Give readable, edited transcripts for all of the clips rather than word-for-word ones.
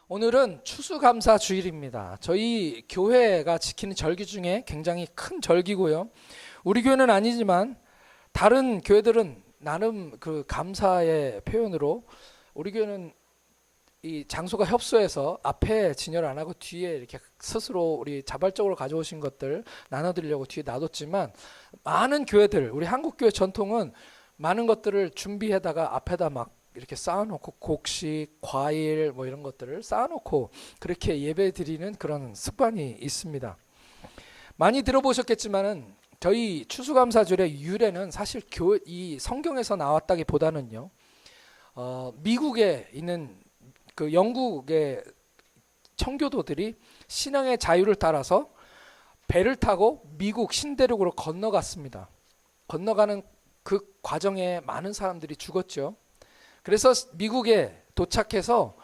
오늘은 추수감사 주일입니다. 저희 교회가 지키는 절기 중에 굉장히 큰 절기고요. 우리 교회는 아니지만 다른 교회들은 나름 그 감사의 표현으로, 우리 교회는 이 장소가 협소해서 앞에 진열 안 하고 뒤에 이렇게 스스로 우리 자발적으로 가져오신 것들 나눠드리려고 뒤에 놔뒀지만, 많은 교회들, 우리 한국교회 전통은 많은 것들을 준비해다가 앞에다 막 이렇게 쌓아놓고 곡식, 과일 뭐 이런 것들을 쌓아놓고 그렇게 예배 드리는 그런 습관이 있습니다. 많이 들어보셨겠지만은 저희 추수감사절의 유래는 사실 이 성경에서 나왔다기보다는요, 미국에 있는 그 영국의 청교도들이 신앙의 자유를 따라서 배를 타고 미국 신대륙으로 건너갔습니다. 건너가는 그 과정에 많은 사람들이 죽었죠. 그래서 미국에 도착해서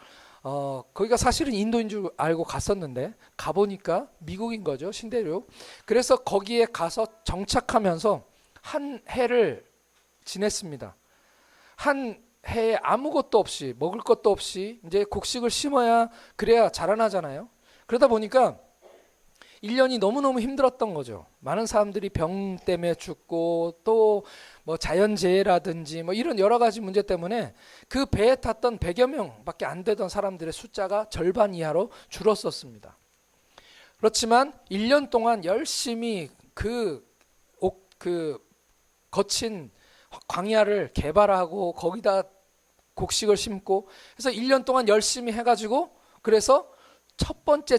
거기가 사실은 인도인 줄 알고 갔었는데 가보니까 미국인 거죠, 신대륙. 그래서 거기에 가서 정착하면서 한 해를 지냈습니다. 한 해에 아무것도 없이, 먹을 것도 없이 이제 곡식을 심어야 그래야 자라나잖아요. 그러다 보니까 1년이 너무너무 힘들었던 거죠. 많은 사람들이 병 때문에 죽고 또 뭐 자연재해라든지 뭐 이런 여러 가지 문제 때문에 그 배에 탔던 100여 명밖에 안 되던 사람들의 숫자가 절반 이하로 줄었었습니다. 그렇지만 1년 동안 열심히 그 거친 광야를 개발하고 거기다 곡식을 심고 해서 1년 동안 열심히 해가지고, 그래서 첫 번째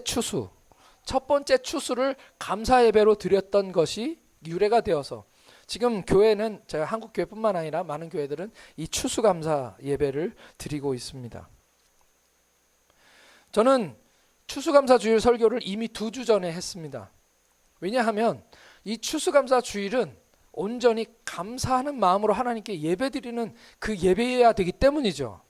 추수를 감사 예배로 드렸던 것이 유래가 되어서 지금 교회는, 제가 한국 교회뿐만 아니라 많은 교회들은 이 추수감사 예배를 드리고 있습니다. 저는 추수감사 주일 설교를 이미 2주 전에 했습니다. 왜냐하면 이 추수감사 주일은 온전히 감사하는 마음으로 하나님께 예배드리는 그 예배여야 되기 때문이죠.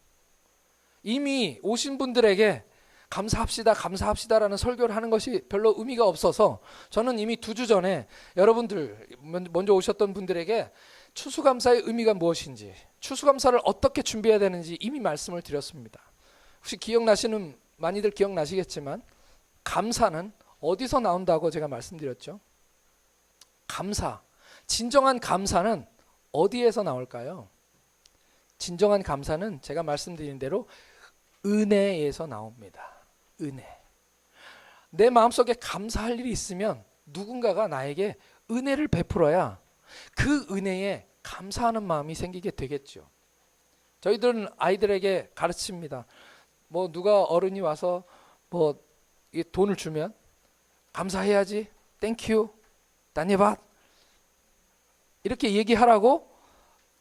이미 오신 분들에게 감사합시다라는 설교를 하는 것이 별로 의미가 없어서 저는 이미 2주 전에 여러분들, 먼저 오셨던 분들에게 추수감사의 의미가 무엇인지, 추수감사를 어떻게 준비해야 되는지 이미 말씀을 드렸습니다. 혹시 많이들 기억나시겠지만 감사는 어디서 나온다고 제가 말씀드렸죠? 진정한 감사는 어디에서 나올까요? 진정한 감사는 제가 말씀드린 대로 은혜에서 나옵니다. 은혜. 내 마음속에 감사할 일이 있으면 누군가가 나에게 은혜를 베풀어야 그 은혜에 감사하는 마음이 생기게 되겠죠. 저희들은 아이들에게 가르칩니다. 뭐 누가 어른이 와서 뭐 돈을 주면 감사해야지, 땡큐, 다니밭 이렇게 얘기하라고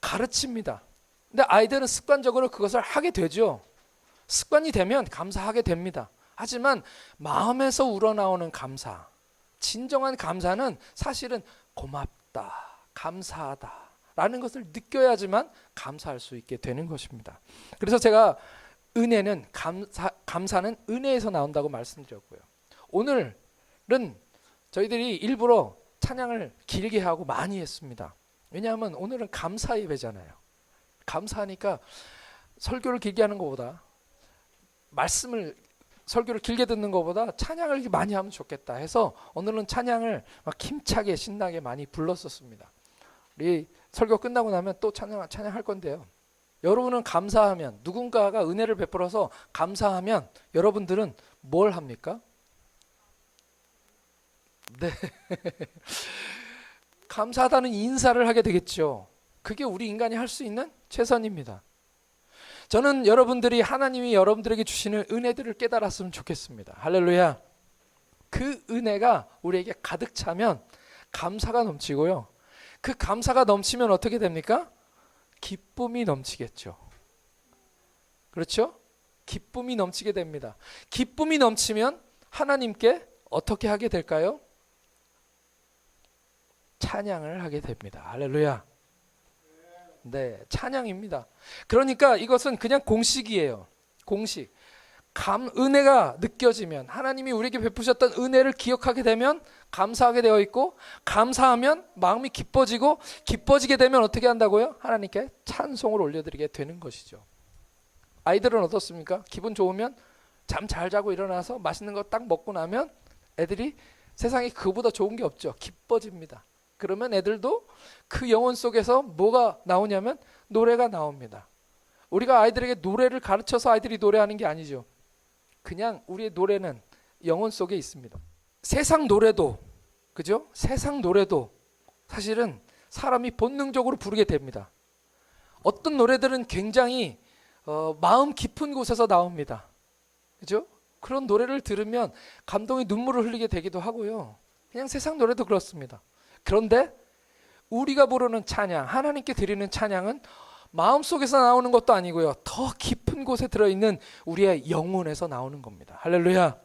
가르칩니다. 근데 아이들은 습관적으로 그것을 하게 되죠. 습관이 되면 감사하게 됩니다. 하지만 마음에서 우러나오는 감사, 진정한 감사는 사실은 고맙다, 감사하다 라는 것을 느껴야지만 감사할 수 있게 되는 것입니다. 그래서 제가 감사는 은혜에서 나온다고 말씀드렸고요. 오늘은 저희들이 일부러 찬양을 길게 하고 많이 했습니다. 왜냐하면 오늘은 감사 예배잖아요. 감사하니까 설교를 길게 하는 것보다, 설교를 길게 듣는 것보다 찬양을 많이 하면 좋겠다 해서 오늘은 찬양을 막 힘차게 신나게 많이 불렀었습니다. 우리 설교 끝나고 나면 또 찬양할 건데요. 여러분은 감사하면, 누군가가 은혜를 베풀어서 감사하면 여러분들은 뭘 합니까? 네. 감사하다는 인사를 하게 되겠죠. 그게 우리 인간이 할 수 있는 최선입니다. 저는 여러분들이, 하나님이 여러분들에게 주시는 은혜들을 깨달았으면 좋겠습니다. 할렐루야. 그 은혜가 우리에게 가득 차면 감사가 넘치고요. 그 감사가 넘치면 어떻게 됩니까? 기쁨이 넘치겠죠. 그렇죠? 기쁨이 넘치게 됩니다. 기쁨이 넘치면 하나님께 어떻게 하게 될까요? 찬양을 하게 됩니다. 할렐루야. 네, 찬양입니다. 그러니까 이것은 그냥 공식이에요. 공식. 은혜가 느껴지면, 하나님이 우리에게 베푸셨던 은혜를 기억하게 되면 감사하게 되어 있고, 감사하면 마음이 기뻐지게 되면 어떻게 한다고요? 하나님께 찬송을 올려드리게 되는 것이죠. 아이들은 어떻습니까? 기분 좋으면 잠 잘 자고 일어나서 맛있는 거 딱 먹고 나면 애들이 세상에 그거보다 좋은 게 없죠. 기뻐집니다. 그러면 애들도 그 영혼 속에서 뭐가 나오냐면 노래가 나옵니다. 우리가 아이들에게 노래를 가르쳐서 아이들이 노래하는 게 아니죠. 그냥 우리의 노래는 영혼 속에 있습니다. 세상 노래도, 그죠? 세상 노래도 사실은 사람이 본능적으로 부르게 됩니다. 어떤 노래들은 굉장히 마음 깊은 곳에서 나옵니다. 그죠? 그런 노래를 들으면 감동의 눈물을 흘리게 되기도 하고요. 그냥 세상 노래도 그렇습니다. 그런데 우리가 부르는 찬양, 하나님께 드리는 찬양은 마음속에서 나오는 것도 아니고요. 더 깊은 곳에 들어있는 우리의 영혼에서 나오는 겁니다. 할렐루야.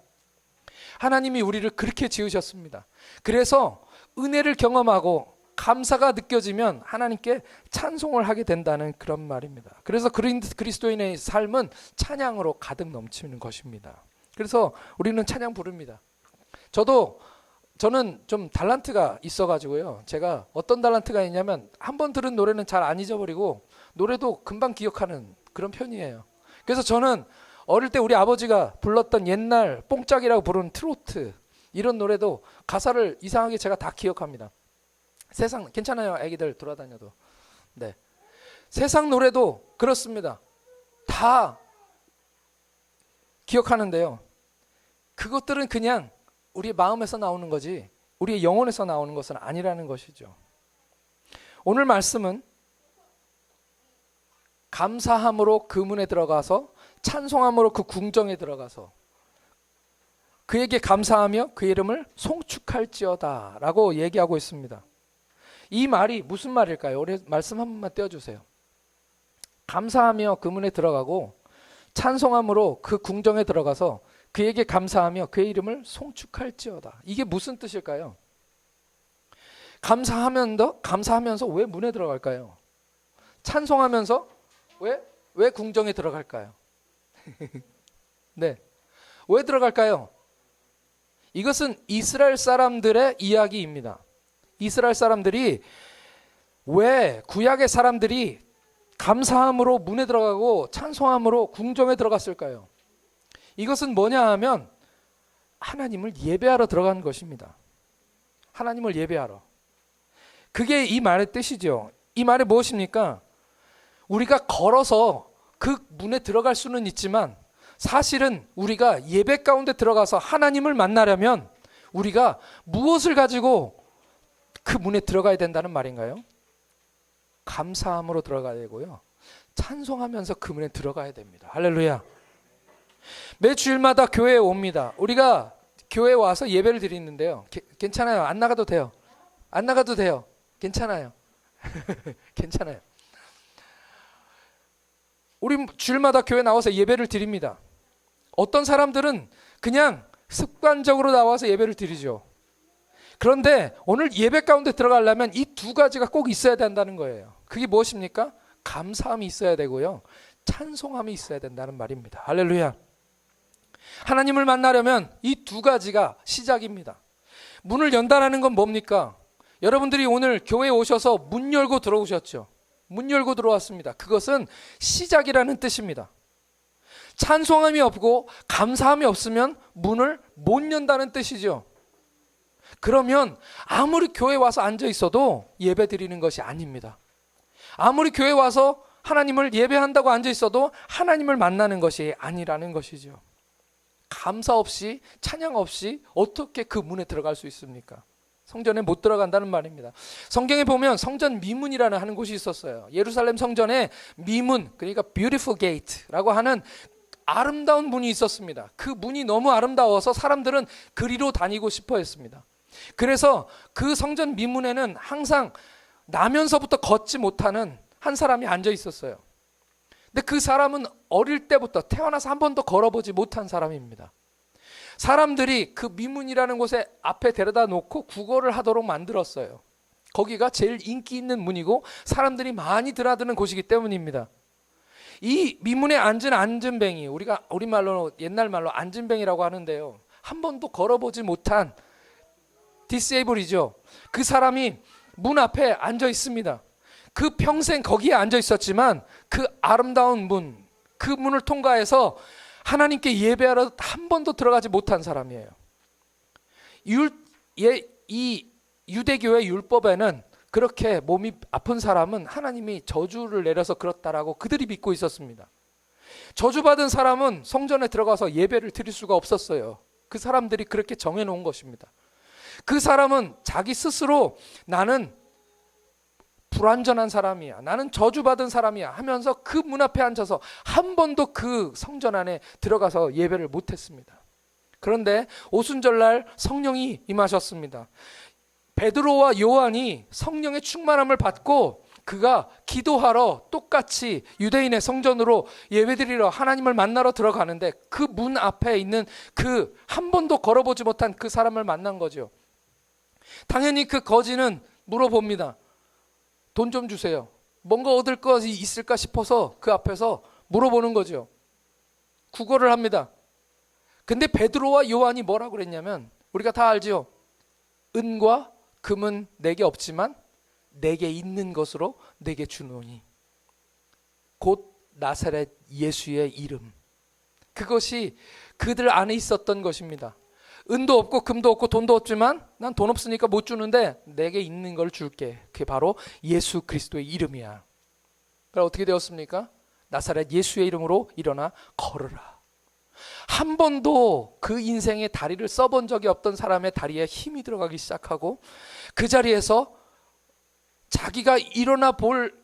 하나님이 우리를 그렇게 지으셨습니다. 그래서 은혜를 경험하고 감사가 느껴지면 하나님께 찬송을 하게 된다는 그런 말입니다. 그래서 그리스도인의 삶은 찬양으로 가득 넘치는 것입니다. 그래서 우리는 찬양 부릅니다. 저는 좀 달란트가 있어가지고요. 제가 어떤 달란트가 있냐면 한 번 들은 노래는 잘 안 잊어버리고 노래도 금방 기억하는 그런 편이에요. 그래서 저는 어릴 때 우리 아버지가 불렀던 옛날 뽕짝이라고 부르는 트로트 이런 노래도 가사를 이상하게 제가 다 기억합니다. 세상 괜찮아요, 아기들 돌아다녀도. 네, 세상 노래도 그렇습니다. 다 기억하는데요. 그것들은 그냥 우리의 마음에서 나오는 거지 우리의 영혼에서 나오는 것은 아니라는 것이죠. 오늘 말씀은 감사함으로 그 문에 들어가서 찬송함으로 그 궁정에 들어가서 그에게 감사하며 그 이름을 송축할지어다 라고 얘기하고 있습니다. 이 말이 무슨 말일까요? 우리 말씀 한 번만 떼어주세요. 감사하며 그 문에 들어가고 찬송함으로 그 궁정에 들어가서 그에게 감사하며 그의 이름을 송축할지어다. 이게 무슨 뜻일까요? 감사하면서 왜 문에 들어갈까요? 찬송하면서 왜 궁정에 들어갈까요? 네, 왜 들어갈까요? 이것은 이스라엘 사람들의 이야기입니다. 이스라엘 사람들이 왜 구약의 사람들이 감사함으로 문에 들어가고 찬송함으로 궁정에 들어갔을까요? 이것은 뭐냐 하면 하나님을 예배하러 들어간 것입니다. 하나님을 예배하러. 그게 이 말의 뜻이죠. 이 말이 무엇입니까? 우리가 걸어서 그 문에 들어갈 수는 있지만 사실은 우리가 예배 가운데 들어가서 하나님을 만나려면 우리가 무엇을 가지고 그 문에 들어가야 된다는 말인가요? 감사함으로 들어가야 되고요. 찬송하면서 그 문에 들어가야 됩니다. 할렐루야. 매 주일마다 교회에 옵니다. 우리가 교회에 와서 예배를 드리는데요. 괜찮아요. 안 나가도 돼요. 안 나가도 돼요. 괜찮아요. 괜찮아요. 우리 주일마다 교회 나와서 예배를 드립니다. 어떤 사람들은 그냥 습관적으로 나와서 예배를 드리죠. 그런데 오늘 예배 가운데 들어가려면 이 두 가지가 꼭 있어야 된다는 거예요. 그게 무엇입니까? 감사함이 있어야 되고요. 찬송함이 있어야 된다는 말입니다. 할렐루야. 하나님을 만나려면 이 두 가지가 시작입니다. 문을 연다라는 건 뭡니까? 여러분들이 오늘 교회에 오셔서 문 열고 들어오셨죠. 문 열고 들어왔습니다. 그것은 시작이라는 뜻입니다. 찬송함이 없고 감사함이 없으면 문을 못 연다는 뜻이죠. 그러면 아무리 교회에 와서 앉아 있어도 예배 드리는 것이 아닙니다. 아무리 교회에 와서 하나님을 예배한다고 앉아 있어도 하나님을 만나는 것이 아니라는 것이죠. 감사 없이 찬양 없이 어떻게 그 문에 들어갈 수 있습니까? 성전에 못 들어간다는 말입니다. 성경에 보면 성전 미문이라는 하는 곳이 있었어요. 예루살렘 성전에 미문, 그러니까 beautiful gate라고 하는 아름다운 문이 있었습니다. 그 문이 너무 아름다워서 사람들은 그리로 다니고 싶어 했습니다. 그래서 그 성전 미문에는 항상 나면서부터 걷지 못하는 한 사람이 앉아 있었어요. 근데 그 사람은 어릴 때부터 태어나서 한 번도 걸어보지 못한 사람입니다. 사람들이 그 미문이라는 곳에 앞에 데려다 놓고 구걸을 하도록 만들었어요. 거기가 제일 인기 있는 문이고 사람들이 많이 드나드는 곳이기 때문입니다. 이 미문에 앉은 안진뱅이, 우리가 우리말로 옛날 말로 안진뱅이라고 하는데요. 한 번도 걸어보지 못한 디세이블이죠. 그 사람이 문 앞에 앉아 있습니다. 그 평생 거기에 앉아 있었지만 그 아름다운 문, 그 문을 통과해서 하나님께 예배하러 한 번도 들어가지 못한 사람이에요. 이 유대교의 율법에는 그렇게 몸이 아픈 사람은 하나님이 저주를 내려서 그렇다라고 그들이 믿고 있었습니다. 저주받은 사람은 성전에 들어가서 예배를 드릴 수가 없었어요. 그 사람들이 그렇게 정해놓은 것입니다. 그 사람은 자기 스스로 나는 불완전한 사람이야, 나는 저주받은 사람이야 하면서 그 문 앞에 앉아서 한 번도 그 성전 안에 들어가서 예배를 못했습니다. 그런데 오순절날 성령이 임하셨습니다. 베드로와 요한이 성령의 충만함을 받고 그가 기도하러 똑같이 유대인의 성전으로 예배드리러 하나님을 만나러 들어가는데 그 문 앞에 있는 그 한 번도 걸어보지 못한 그 사람을 만난 거죠. 당연히 그 거지는 물어봅니다. 돈 좀 주세요. 뭔가 얻을 것이 있을까 싶어서 그 앞에서 물어보는 거죠. 구걸을 합니다. 근데 베드로와 요한이 뭐라고 그랬냐면, 우리가 다 알죠. 은과 금은 내게 없지만 내게 있는 것으로 내게 주노니, 곧 나사렛 예수의 이름. 그것이 그들 안에 있었던 것입니다. 은도 없고 금도 없고 돈도 없지만 난 돈 없으니까 못 주는데 내게 있는 걸 줄게. 그게 바로 예수 그리스도의 이름이야. 그럼 어떻게 되었습니까? 나사렛 예수의 이름으로 일어나 걸으라. 한 번도 그 인생의 다리를 써본 적이 없던 사람의 다리에 힘이 들어가기 시작하고 그 자리에서 자기가 일어나 볼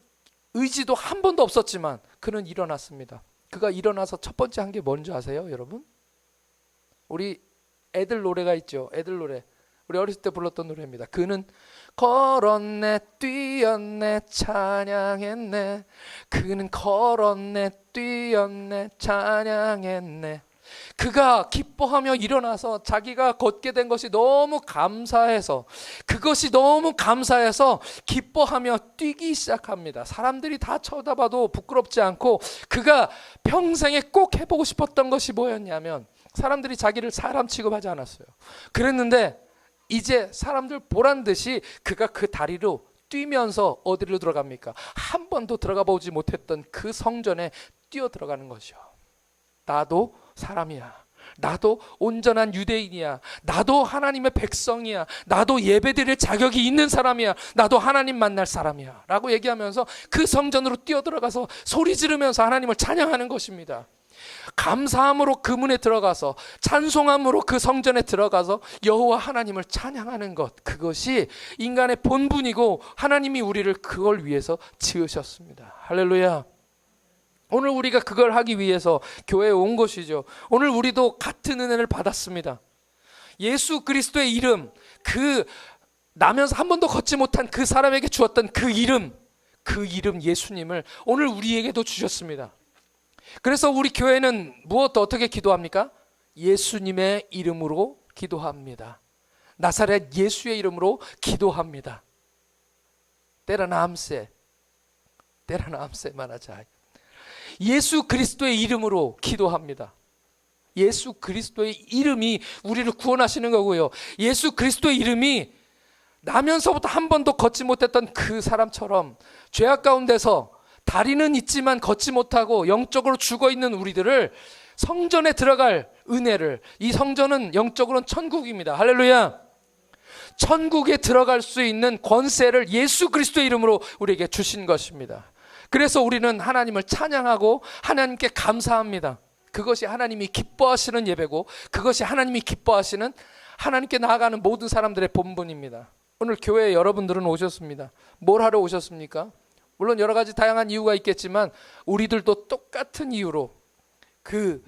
의지도 한 번도 없었지만 그는 일어났습니다. 그가 일어나서 첫 번째 한 게 뭔지 아세요, 여러분? 우리 애들 노래가 있죠. 애들 노래. 우리 어렸을 때 불렀던 노래입니다. 그는 걸었네, 뛰었네, 찬양했네. 그는 걸었네, 뛰었네, 찬양했네. 그가 기뻐하며 일어나서 자기가 걷게 된 것이 너무 감사해서, 그것이 너무 감사해서 기뻐하며 뛰기 시작합니다. 사람들이 다 쳐다봐도 부끄럽지 않고 그가 평생에 꼭 해보고 싶었던 것이 뭐였냐면, 사람들이 자기를 사람 취급하지 않았어요. 그랬는데 이제 사람들 보란 듯이 그가 그 다리로 뛰면서 어디로 들어갑니까? 한 번도 들어가 보지 못했던 그 성전에 뛰어 들어가는 거죠. 나도 사람이야. 나도 온전한 유대인이야. 나도 하나님의 백성이야. 나도 예배드릴 자격이 있는 사람이야. 나도 하나님 만날 사람이야 라고 얘기하면서 그 성전으로 뛰어 들어가서 소리 지르면서 하나님을 찬양하는 것입니다. 감사함으로 그 문에 들어가서, 찬송함으로 그 성전에 들어가서 여호와 하나님을 찬양하는 것, 그것이 인간의 본분이고 하나님이 우리를 그걸 위해서 지으셨습니다. 할렐루야. 오늘 우리가 그걸 하기 위해서 교회에 온 것이죠. 오늘 우리도 같은 은혜를 받았습니다. 예수 그리스도의 이름, 그 나면서 한 번도 걷지 못한 그 사람에게 주었던 그 이름 예수님을 오늘 우리에게도 주셨습니다. 그래서 우리 교회는 무엇도 어떻게 기도합니까? 예수님의 이름으로 기도합니다. 나사렛 예수의 이름으로 기도합니다. 때라나암세 만하자. 예수 그리스도의 이름으로 기도합니다. 예수 그리스도의 이름이 우리를 구원하시는 거고요. 예수 그리스도의 이름이 나면서부터 한 번도 걷지 못했던 그 사람처럼 죄악 가운데서 다리는 있지만 걷지 못하고 영적으로 죽어있는 우리들을 성전에 들어갈 은혜를, 이 성전은 영적으로는 천국입니다. 할렐루야. 천국에 들어갈 수 있는 권세를 예수 그리스도의 이름으로 우리에게 주신 것입니다. 그래서 우리는 하나님을 찬양하고 하나님께 감사합니다. 그것이 하나님이 기뻐하시는 예배고, 그것이 하나님이 기뻐하시는, 하나님께 나아가는 모든 사람들의 본분입니다. 오늘 교회에 여러분들은 오셨습니다. 뭘 하러 오셨습니까? 물론 여러 가지 다양한 이유가 있겠지만 우리들도 똑같은 이유로, 그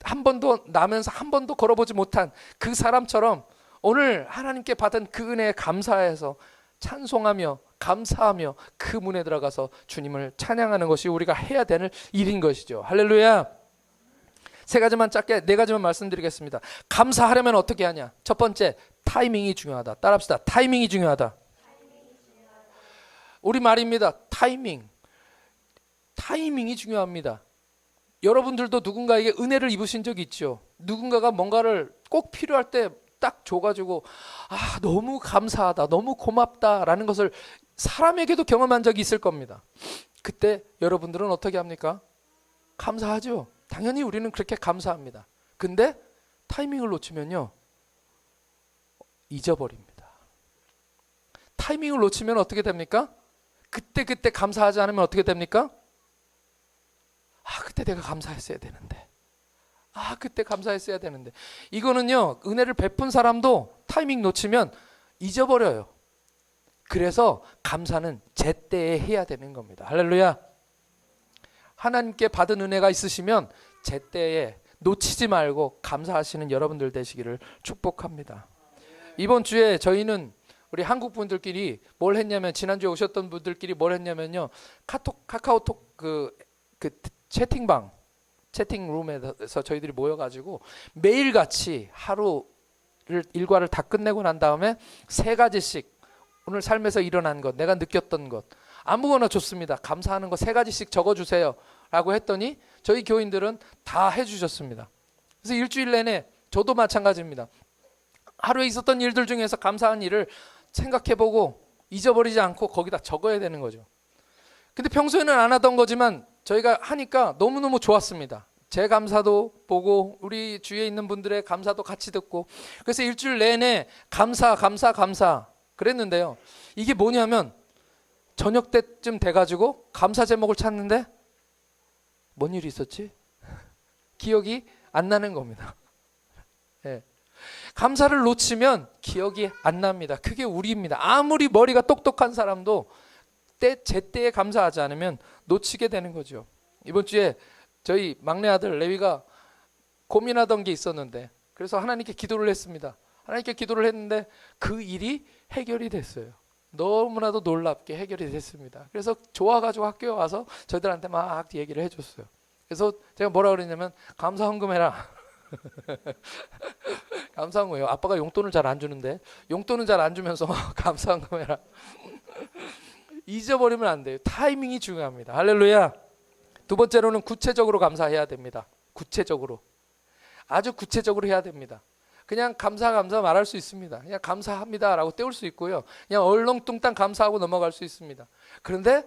한 번도 나면서 한 번도 걸어보지 못한 그 사람처럼 오늘 하나님께 받은 그 은혜에 감사해서 찬송하며 감사하며 그 문에 들어가서 주님을 찬양하는 것이 우리가 해야 되는 일인 것이죠. 할렐루야. 세 가지만 짧게, 네 가지만 말씀드리겠습니다. 감사하려면 어떻게 하냐? 첫 번째, 타이밍이 중요하다. 따라합시다. 타이밍이 중요하다. 우리 말입니다. 타이밍이 중요합니다. 여러분들도 누군가에게 은혜를 입으신 적이 있죠. 누군가가 뭔가를 꼭 필요할 때 딱 줘가지고 너무 감사하다, 너무 고맙다라는 것을 사람에게도 경험한 적이 있을 겁니다. 그때 여러분들은 어떻게 합니까? 감사하죠. 당연히 우리는 그렇게 감사합니다. 근데 타이밍을 놓치면요, 잊어버립니다. 타이밍을 놓치면 어떻게 됩니까? 그때 감사하지 않으면 어떻게 됩니까? 그때 내가 감사했어야 되는데. 그때 감사했어야 되는데. 이거는요, 은혜를 베푼 사람도 타이밍 놓치면 잊어버려요. 그래서 감사는 제때에 해야 되는 겁니다. 할렐루야. 하나님께 받은 은혜가 있으시면 제때에 놓치지 말고 감사하시는 여러분들 되시기를 축복합니다. 이번 주에 저희는 우리 한국 분들끼리 뭘 했냐면, 지난주에 오셨던 분들끼리 뭘 했냐면요, 카카오톡 그 채팅룸에서 저희들이 모여가지고 매일같이 하루를 일과를 다 끝내고 난 다음에 3가지씩 오늘 삶에서 일어난 것, 내가 느꼈던 것, 아무거나 좋습니다. 감사하는 거 3가지씩 적어주세요 라고 했더니 저희 교인들은 다 해주셨습니다. 그래서 일주일 내내 저도 마찬가지입니다. 하루에 있었던 일들 중에서 감사한 일을 생각해보고 잊어버리지 않고 거기다 적어야 되는 거죠. 근데 평소에는 안 하던 거지만 저희가 하니까 너무너무 좋았습니다. 제 감사도 보고 우리 주위에 있는 분들의 감사도 같이 듣고, 그래서 일주일 내내 감사 그랬는데요. 이게 뭐냐면 저녁 때쯤 돼가지고 감사 제목을 찾는데 뭔 일이 있었지? 기억이 안 나는 겁니다. 네. 감사를 놓치면 기억이 안 납니다. 그게 우리입니다. 아무리 머리가 똑똑한 사람도 제때에 감사하지 않으면 놓치게 되는 거죠. 이번 주에 저희 막내 아들 레위가 고민하던 게 있었는데, 그래서 하나님께 기도를 했습니다. 하나님께 기도를 했는데 그 일이 해결이 됐어요. 너무나도 놀랍게 해결이 됐습니다. 그래서 좋아가지고 학교에 와서 저희들한테 막 얘기를 해줬어요. 그래서 제가 뭐라 그랬냐면, 감사 헌금해라. 감사 헌금이요. 아빠가 용돈을 잘 안 주는데 용돈은 잘 안 주면서 감사 헌금해라. 잊어버리면 안 돼요. 타이밍이 중요합니다. 할렐루야. 두 번째로는 구체적으로 감사해야 됩니다. 구체적으로. 아주 구체적으로 해야 됩니다. 그냥 감사 말할 수 있습니다. 그냥 감사합니다 라고 때울 수 있고요. 그냥 얼렁뚱땅 감사하고 넘어갈 수 있습니다. 그런데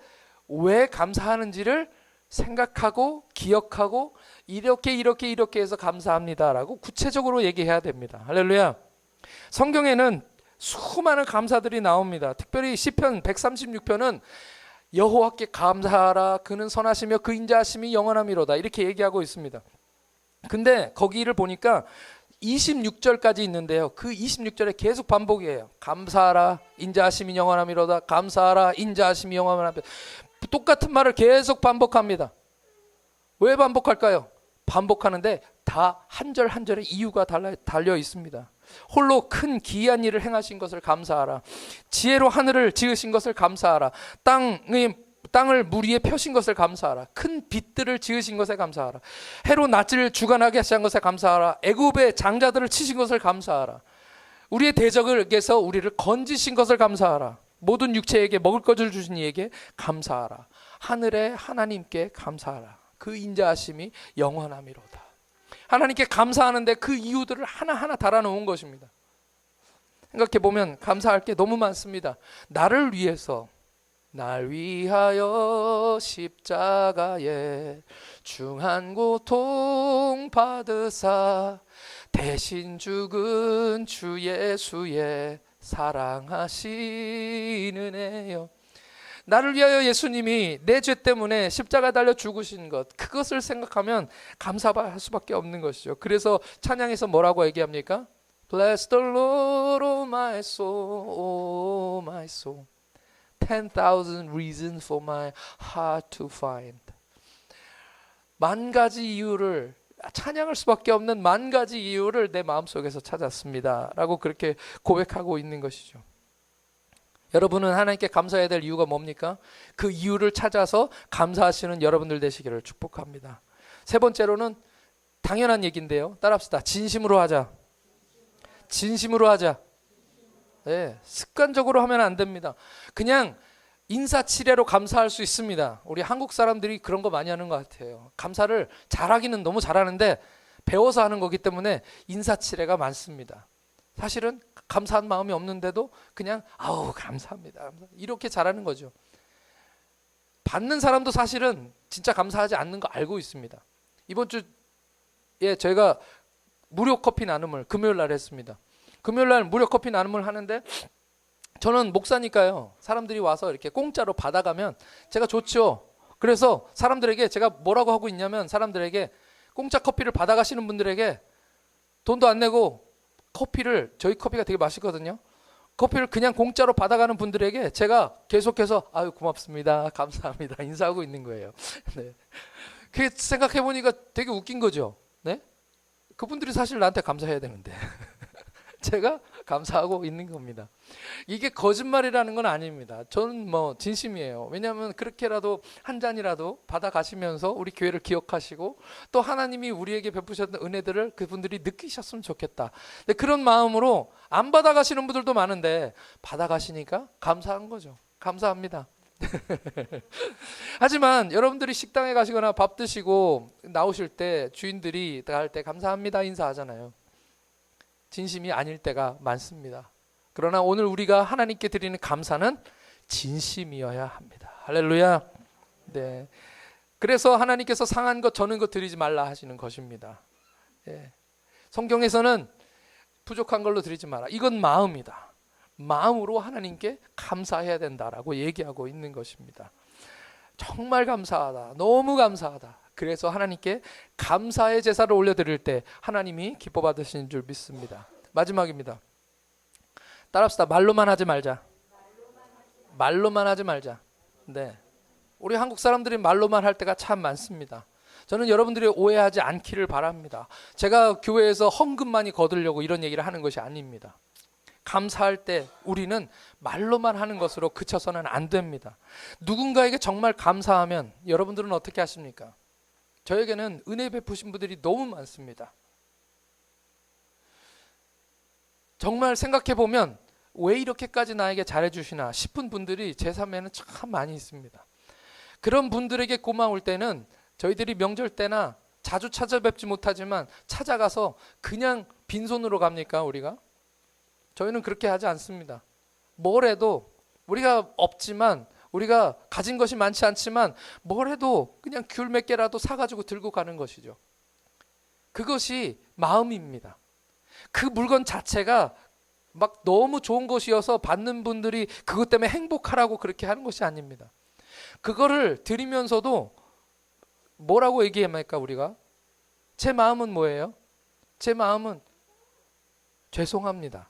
왜 감사하는지를 생각하고 기억하고 이렇게 해서 감사합니다 라고 구체적으로 얘기해야 됩니다. 할렐루야. 성경에는 수많은 감사들이 나옵니다. 특별히 시편 136편은 여호와께 감사하라, 그는 선하시며 그 인자하심이 영원함이로다, 이렇게 얘기하고 있습니다. 근데 거기를 보니까 26절까지 있는데요, 그 26절에 계속 반복이에요. 감사하라, 인자하심이 영원함이로다. 감사하라, 인자하심이 영원함이로다. 똑같은 말을 계속 반복합니다. 왜 반복할까요? 반복하는데 다 한 절 한 절에 이유가 달려 있습니다. 홀로 큰 기이한 일을 행하신 것을 감사하라. 지혜로 하늘을 지으신 것을 감사하라. 땅을 물 위에 펴신 것을 감사하라. 큰 빛들을 지으신 것에 감사하라. 해로 낮을 주관하게 하신 것에 감사하라. 애굽의 장자들을 치신 것을 감사하라. 우리의 대적에게서 우리를 건지신 것을 감사하라. 모든 육체에게 먹을 것을 주신 이에게 감사하라. 하늘의 하나님께 감사하라. 그 인자하심이 영원함이로다. 하나님께 감사하는데 그 이유들을 하나하나 달아놓은 것입니다. 생각해보면 감사할 게 너무 많습니다. 나를 위해서, 날 위하여 십자가에 중한 고통 받으사 대신 죽은 주 예수의 사랑하신 은혜요. 나를 위하여 예수님이 내 죄 때문에 십자가 달려 죽으신 것, 그것을 생각하면 감사할 수밖에 없는 것이죠. 그래서 찬양에서 뭐라고 얘기합니까? Bless the Lord, oh my soul, oh my soul. 10,000 reasons for my heart to find. 10,000가지 이유를, 찬양할 수밖에 없는 10,000가지 이유를 내 마음속에서 찾았습니다 라고 그렇게 고백하고 있는 것이죠. 여러분은 하나님께 감사해야 될 이유가 뭡니까? 그 이유를 찾아서 감사하시는 여러분들 되시기를 축복합니다. 세 번째로는 당연한 얘기인데요, 따라합시다. 진심으로 하자. 진심으로 하자. 네, 습관적으로 하면 안 됩니다. 그냥 인사치레로 감사할 수 있습니다. 우리 한국 사람들이 그런 거 많이 하는 것 같아요. 감사를 잘하기는 너무 잘하는데 배워서 하는 거기 때문에 인사치레가 많습니다. 사실은 감사한 마음이 없는데도 그냥 아우 감사합니다 이렇게 잘하는 거죠. 받는 사람도 사실은 진짜 감사하지 않는 거 알고 있습니다. 이번 주에 저희가 무료 커피 나눔을 금요일 날 했습니다. 금요일 날 무료 커피 나눔을 하는데 저는 목사니까요. 사람들이 와서 이렇게 공짜로 받아가면 제가 좋죠. 그래서 사람들에게 제가 뭐라고 하고 있냐면 사람들에게 공짜 커피를 받아가시는 분들에게 돈도 안 내고 커피를, 저희 커피가 되게 맛있거든요. 커피를 그냥 공짜로 받아가는 분들에게 제가 계속해서 아유 고맙습니다, 감사합니다 인사하고 있는 거예요. 네. 그 생각해 보니까 되게 웃긴 거죠. 네? 그분들이 사실 나한테 감사해야 되는데 제가 감사하고 있는 겁니다. 이게 거짓말이라는 건 아닙니다. 저는 뭐 진심이에요. 왜냐하면 그렇게라도 한 잔이라도 받아가시면서 우리 교회를 기억하시고 또 하나님이 우리에게 베푸셨던 은혜들을 그분들이 느끼셨으면 좋겠다. 근데 그런 마음으로 안 받아가시는 분들도 많은데 받아가시니까 감사한 거죠. 감사합니다. 하지만 여러분들이 식당에 가시거나 밥 드시고 나오실 때 주인들이 할 때 감사합니다 인사하잖아요. 진심이 아닐 때가 많습니다. 그러나 오늘 우리가 하나님께 드리는 감사는 진심이어야 합니다. 할렐루야. 네. 그래서 하나님께서 상한 것 저는 것 드리지 말라 하시는 것입니다. 예. 성경에서는 부족한 걸로 드리지 마라. 이건 마음이다. 마음으로 하나님께 감사해야 된다라고 얘기하고 있는 것입니다. 정말 감사하다. 너무 감사하다. 그래서 하나님께 감사의 제사를 올려드릴 때 하나님이 기뻐 받으시는 줄 믿습니다. 마지막입니다. 따라합시다. 말로만 하지 말자. 말로만 하지 말자. 네. 우리 한국 사람들이 말로만 할 때가 참 많습니다. 저는 여러분들이 오해하지 않기를 바랍니다. 제가 교회에서 헌금 많이 거두려고 이런 얘기를 하는 것이 아닙니다. 감사할 때 우리는 말로만 하는 것으로 그쳐서는 안 됩니다. 누군가에게 정말 감사하면 여러분들은 어떻게 하십니까? 저에게는 은혜 베푸신 분들이 너무 많습니다. 정말 생각해보면 왜 이렇게까지 나에게 잘해주시나 싶은 분들이 제 삶에는 참 많이 있습니다. 그런 분들에게 고마울 때는 저희들이 명절 때나 자주 찾아뵙지 못하지만 찾아가서 그냥 빈손으로 갑니까 우리가? 저희는 그렇게 하지 않습니다. 뭘 해도 우리가 없지만 우리가 가진 것이 많지 않지만 뭘 해도 그냥 귤 몇 개라도 사가지고 들고 가는 것이죠. 그것이 마음입니다. 그 물건 자체가 막 너무 좋은 것이어서 받는 분들이 그것 때문에 행복하라고 그렇게 하는 것이 아닙니다. 그거를 드리면서도 뭐라고 얘기합니까 우리가? 제 마음은 뭐예요? 제 마음은 죄송합니다.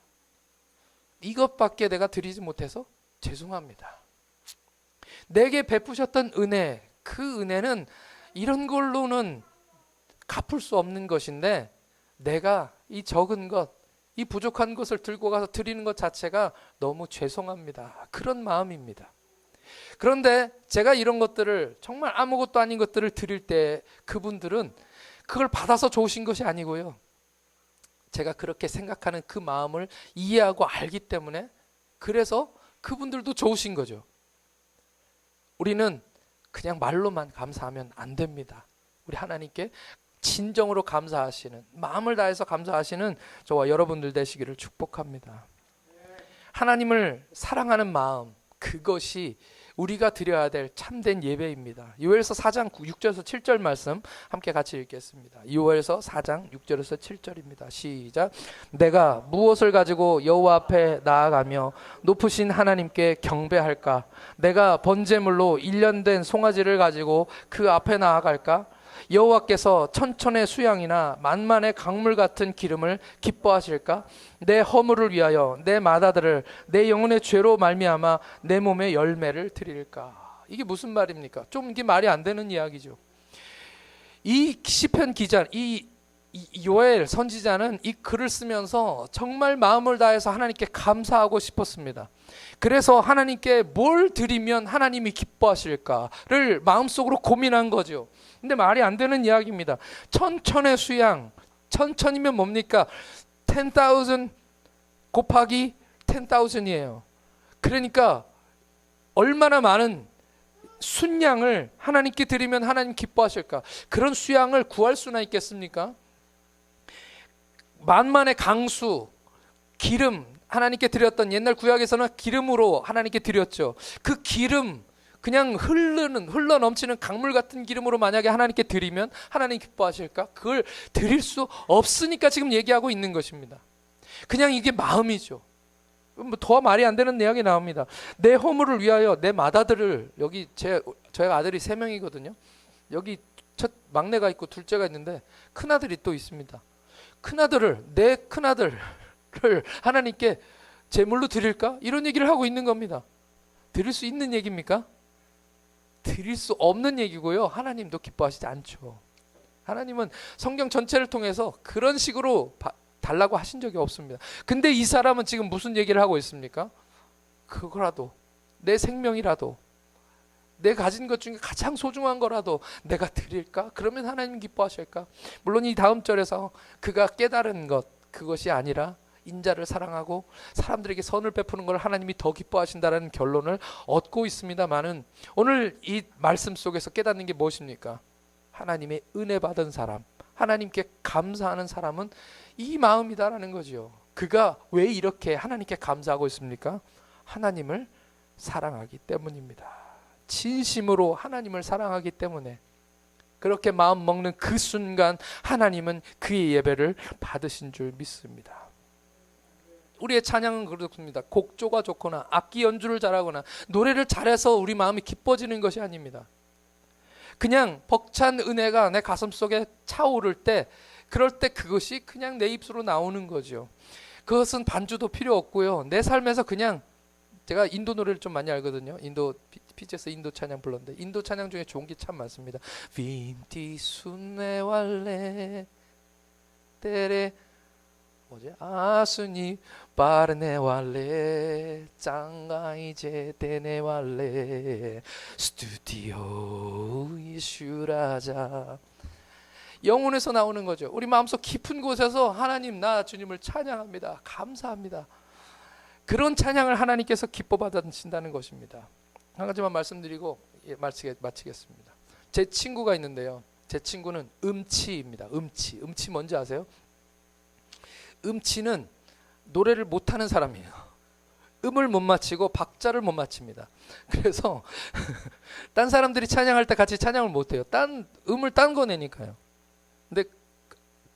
이것밖에 내가 드리지 못해서 죄송합니다. 내게 베푸셨던 은혜, 그 은혜는 이런 걸로는 갚을 수 없는 것인데 내가 이 적은 것, 이 부족한 것을 들고 가서 드리는 것 자체가 너무 죄송합니다. 그런 마음입니다. 그런데 제가 이런 것들을 정말 아무것도 아닌 것들을 드릴 때 그분들은 그걸 받아서 좋으신 것이 아니고요. 제가 그렇게 생각하는 그 마음을 이해하고 알기 때문에 그래서 그분들도 좋으신 거죠. 우리는 그냥 말로만 감사하면 안 됩니다. 우리 하나님께 진정으로 감사하시는, 마음을 다해서 감사하시는 저와 여러분들 되시기를 축복합니다. 하나님을 사랑하는 마음, 그것이 우리가 드려야 될 참된 예배입니다. 요엘서 4장 6절에서 7절 말씀 함께 같이 읽겠습니다. 요엘서 4장 6절에서 7절입니다. 시작. 내가 무엇을 가지고 여호와 앞에 나아가며 높으신 하나님께 경배할까? 내가 번제물로 1년 된 송아지를 가지고 그 앞에 나아갈까? 여호와께서 천천의 수양이나 만만의 강물 같은 기름을 기뻐하실까? 내 허물을 위하여 내 마다들을 내 영혼의 죄로 말미암아 내 몸의 열매를 드릴까? 이게 무슨 말입니까? 좀 이게 말이 안 되는 이야기죠. 이 시편 기자, 이 요엘 선지자는 이 글을 쓰면서 정말 마음을 다해서 하나님께 감사하고 싶었습니다. 그래서 하나님께 뭘 드리면 하나님이 기뻐하실까를 마음속으로 고민한 거죠. 근데 말이 안 되는 이야기입니다. 천천의 수양, 천천이면 뭡니까? 10,000 곱하기 10,000이에요. 그러니까 얼마나 많은 순양을 하나님께 드리면 하나님 기뻐하실까? 그런 수양을 구할 수나 있겠습니까? 만만의 강수, 기름, 하나님께 드렸던, 옛날 구약에서는 기름으로 하나님께 드렸죠. 그 기름, 그냥 흘러 넘치는 강물 같은 기름으로 만약에 하나님께 드리면 하나님 기뻐하실까? 그걸 드릴 수 없으니까 지금 얘기하고 있는 것입니다. 그냥 이게 마음이죠. 뭐 더 말이 안 되는 내용이 나옵니다. 내 허물을 위하여 내 맏아들을, 여기 저희가 아들이 3명이거든요. 여기 첫 막내가 있고 둘째가 있는데 큰아들이 또 있습니다. 내 큰아들을 하나님께 제물로 드릴까? 이런 얘기를 하고 있는 겁니다. 드릴 수 있는 얘기입니까? 드릴 수 없는 얘기고요. 하나님도 기뻐하시지 않죠. 하나님은 성경 전체를 통해서 그런 식으로 달라고 하신 적이 없습니다. 근데 이 사람은 지금 무슨 얘기를 하고 있습니까? 그거라도, 내 생명이라도, 내 가진 것 중에 가장 소중한 거라도 내가 드릴까? 그러면 하나님 기뻐하실까? 물론 이 다음 절에서 그가 깨달은 것, 그것이 아니라 인자를 사랑하고 사람들에게 선을 베푸는 걸 하나님이 더 기뻐하신다는 결론을 얻고 있습니다만은, 오늘 이 말씀 속에서 깨닫는 게 무엇입니까? 하나님의 은혜 받은 사람, 하나님께 감사하는 사람은 이 마음이다라는 거죠. 그가 왜 이렇게 하나님께 감사하고 있습니까? 하나님을 사랑하기 때문입니다. 진심으로 하나님을 사랑하기 때문에 그렇게 마음 먹는 그 순간 하나님은 그의 예배를 받으신 줄 믿습니다. 우리의 찬양은 그렇습니다. 곡조가 좋거나 악기 연주를 잘하거나 노래를 잘해서 우리 마음이 기뻐지는 것이 아닙니다. 그냥 벅찬 은혜가 내 가슴 속에 차오를 때, 그럴 때 그것이 그냥 내 입술로 나오는 거죠. 그것은 반주도 필요 없고요. 내 삶에서 그냥, 제가 인도 노래를 좀 많이 알거든요. PG에서 인도 찬양 불렀는데 인도 찬양 중에 좋은 게 참 많습니다. 빈티 순네 왈레 때레 뭐지? 아스니 빠르네 왈레 짱가이제 데네 왈레 스튜디오 이슈라자. 영혼에서 나오는 거죠. 우리 마음속 깊은 곳에서 하나님, 나 주님을 찬양합니다. 감사합니다. 그런 찬양을 하나님께서 기뻐 받으신다는 것입니다. 한 가지만 말씀드리고 마치겠습니다. 제 친구가 있는데요. 제 친구는 음치입니다. 음치 뭔지 아세요? 음치는 노래를 못하는 사람이에요. 음을 못 맞히고 박자를 못 맞춥니다. 그래서 딴 사람들이 찬양할 때 같이 찬양을 못해요. 음을 딴 거 내니까요. 근데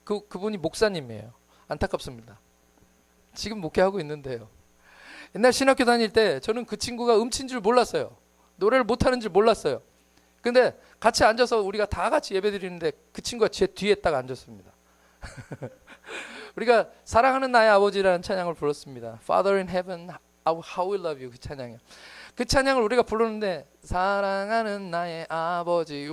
그분이 목사님이에요. 안타깝습니다. 지금 목회하고 있는데요. 옛날 신학교 다닐 때 저는 그 친구가 음치인 줄 몰랐어요. 노래를 못하는 줄 몰랐어요. 근데 같이 앉아서 우리가 다 같이 예배 드리는데 그 친구가 제 뒤에 딱 앉았습니다. 우리가 사랑하는 나의 아버지라는 찬양을 불렀습니다. Father in heaven, how we love you. 그 찬양이요. 그 찬양을 우리가 부르는데 사랑하는 나의 아버지,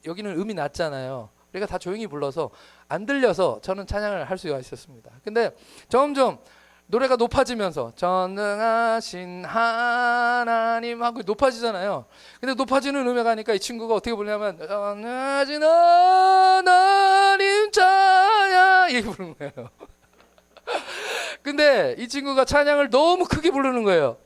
여기는 음이 낮잖아요. 우리가 다 조용히 불러서 안 들려서 저는 찬양을 할 수가 있었습니다. 근데 점점 노래가 높아지면서 전능하신 하나님 하고 높아지잖아요. 근데 높아지는 음에 가니까 이 친구가 어떻게 부르냐면 전능하신 하나님 찬양 이렇게 부르는 거예요. 근데 이 친구가 찬양을 너무 크게 부르는 거예요.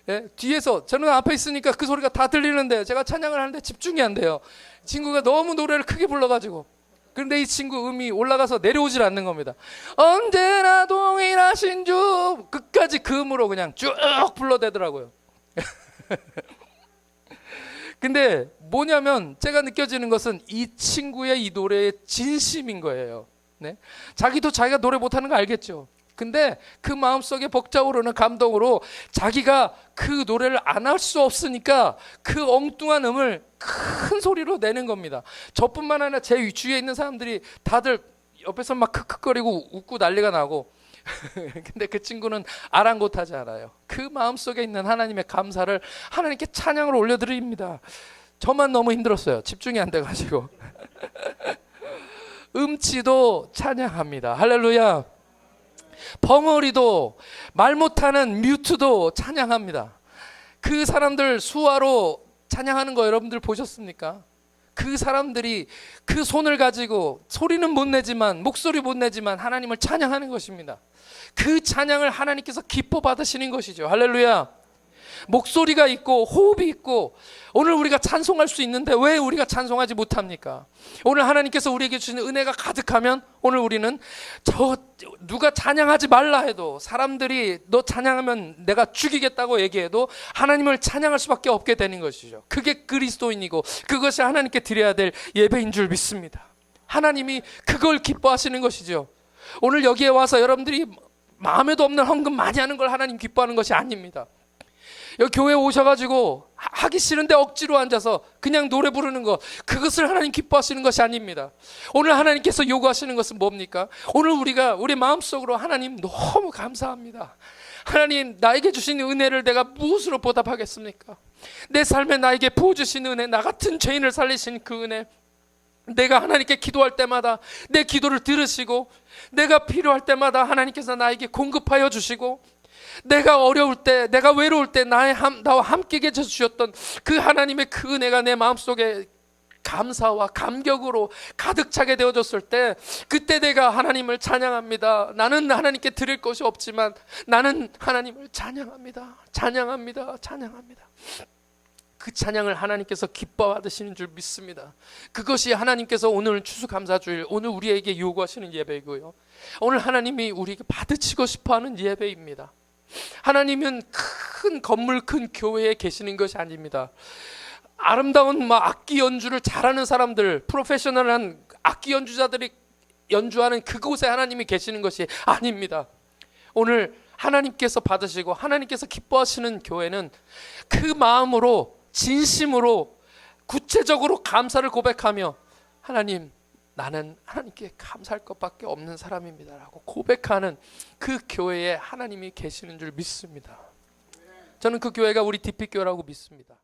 예? 뒤에서 저는 앞에 있으니까 그 소리가 다 들리는데 제가 찬양을 하는데 집중이 안 돼요. 친구가 너무 노래를 크게 불러가지고. 그런데 이 친구 음이 올라가서 내려오질 않는 겁니다. 언제나 동일하신 주, 끝까지 그 음으로 그냥 쭉 불러대더라고요. 근데 뭐냐면 제가 느껴지는 것은 이 친구의 이 노래의 진심인 거예요. 네? 자기도 자기가 노래 못하는 거 알겠죠. 근데 그 마음속에 벅차오르는 감동으로 자기가 그 노래를 안 할 수 없으니까 그 엉뚱한 음을 큰 소리로 내는 겁니다. 저뿐만 아니라 제 주위에 있는 사람들이 다들 옆에서 막 크크거리고 웃고 난리가 나고 근데 그 친구는 아랑곳하지 않아요. 그 마음속에 있는 하나님의 감사를 하나님께 찬양으로 올려드립니다. 저만 너무 힘들었어요. 집중이 안 돼가지고 음치도 찬양합니다. 할렐루야. 벙어리도, 말 못하는 뮤트도 찬양합니다. 그 사람들 수화로 찬양하는 거 여러분들 보셨습니까? 그 사람들이 그 손을 가지고 소리는 못 내지만, 목소리 못 내지만 하나님을 찬양하는 것입니다. 그 찬양을 하나님께서 기뻐 받으시는 것이죠. 할렐루야. 목소리가 있고 호흡이 있고 오늘 우리가 찬송할 수 있는데 왜 우리가 찬송하지 못합니까? 오늘 하나님께서 우리에게 주시는 은혜가 가득하면 오늘 우리는 누가 찬양하지 말라 해도 사람들이 너 찬양하면 내가 죽이겠다고 얘기해도 하나님을 찬양할 수밖에 없게 되는 것이죠. 그게 그리스도인이고 그것이 하나님께 드려야 될 예배인 줄 믿습니다. 하나님이 그걸 기뻐하시는 것이죠. 오늘 여기에 와서 여러분들이 마음에도 없는 헌금 많이 하는 걸 하나님 기뻐하는 것이 아닙니다. 여기 교회에 오셔가지고 하기 싫은데 억지로 앉아서 그냥 노래 부르는 것, 그것을 하나님 기뻐하시는 것이 아닙니다. 오늘 하나님께서 요구하시는 것은 뭡니까? 오늘 우리가 우리 마음속으로 하나님 너무 감사합니다. 하나님 나에게 주신 은혜를 내가 무엇으로 보답하겠습니까? 내 삶에 나에게 부어주신 은혜, 나 같은 죄인을 살리신 그 은혜, 내가 하나님께 기도할 때마다 내 기도를 들으시고 내가 필요할 때마다 하나님께서 나에게 공급하여 주시고 내가 어려울 때, 내가 외로울 때 나와 함께 계셔 주셨던 그 하나님의 그 은혜가 내 마음속에 감사와 감격으로 가득 차게 되어졌을 때 그때 내가 하나님을 찬양합니다. 나는 하나님께 드릴 것이 없지만 나는 하나님을 찬양합니다. 찬양합니다. 찬양합니다. 그 찬양을 하나님께서 기뻐 받으시는 줄 믿습니다. 그것이 하나님께서 오늘 추수감사주일, 오늘 우리에게 요구하시는 예배이고요. 오늘 하나님이 우리에게 받으시고 싶어하는 예배입니다. 하나님은 큰 건물, 큰 교회에 계시는 것이 아닙니다. 아름다운 악기 연주를 잘하는 사람들, 프로페셔널한 악기 연주자들이 연주하는 그곳에 하나님이 계시는 것이 아닙니다. 오늘 하나님께서 받으시고 하나님께서 기뻐하시는 교회는 그 마음으로 진심으로 구체적으로 감사를 고백하며 하나님, 나는 하나님께 감사할 것밖에 없는 사람입니다 라고 고백하는 그 교회에 하나님이 계시는 줄 믿습니다. 저는 그 교회가 우리 DP교회라고 믿습니다.